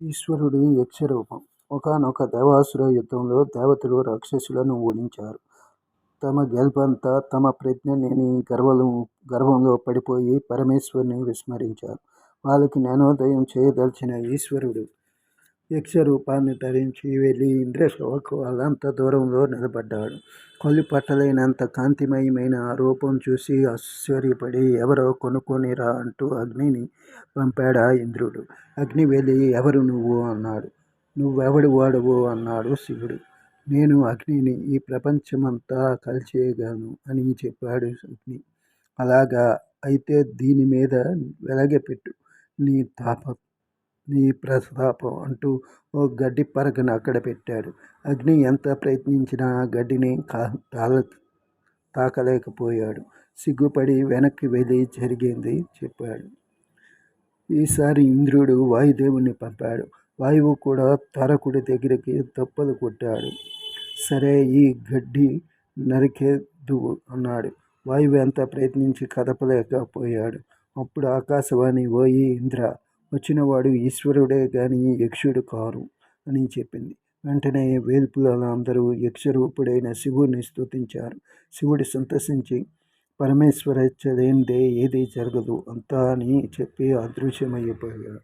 ఈశ్వరుడి యక్షరూపం. ఒకానొక దేవాసుర యుద్ధంలో దేవతలు రాక్షసులను ఓడించారు. తమ గెలుపంతా తమ ప్రజ్ఞలేని గర్వంలో పడిపోయి పరమేశ్వరుని విస్మరించారు. వాళ్ళకి జ్ఞానోదయం చేయదలిచిన ఈశ్వరుడు యక్షరూపాన్ని ధరించి వెళ్ళి ఇంద్రసభకు అల్లంత దూరంలో నిలబడ్డాడు. కళ్ళు పట్టలేనంత కాంతిమయమైన ఆ రూపం చూసి ఆశ్చర్యపడి ఎవరో కొనుక్కొనిరా అంటూ అగ్నిని పంపాడా ఇంద్రుడు. అగ్ని వెళ్ళి ఎవరు నువ్వు అన్నాడు. నువ్వెవడి వాడవు అన్నాడు శివుడు. నేను అగ్నిని, ఈ ప్రపంచమంతా కలిచేయగలను అని చెప్పాడు అగ్ని. అలాగా, అయితే దీని మీద వెలగపెట్టు నీ నీ ప్రతాపం అంటూ ఓ గడ్డి పరకను అక్కడ పెట్టాడు. అగ్ని ఎంత ప్రయత్నించినా ఆ గడ్డిని తాకలేకపోయాడు. సిగ్గుపడి వెనక్కి వెళ్ళి జరిగింది చెప్పాడు. ఈసారి ఇంద్రుడు వాయుదేవుని పంపాడు. వాయువు కూడా తారకుడి దగ్గరికి తప్పలు కొట్టాడు. సరే, ఈ గడ్డి నరికేద్దువు అన్నాడు. వాయువు ఎంత ప్రయత్నించి కదపలేకపోయాడు. అప్పుడు ఆకాశవాణి, ఓయి ఇంద్ర, వచ్చినవాడు ఈశ్వరుడే గాని యక్షుడు కారు అని చెప్పింది. వెంటనే వేల్పులందరూ యక్షరూపుడైన శివుడిని స్తుతించారు. శివుడు సంతసించి పరమేశ్వరేచ్ఛ లేనిదే ఏదీ జరగదు అంతా అని చెప్పి అదృశ్యమైపోయాడు.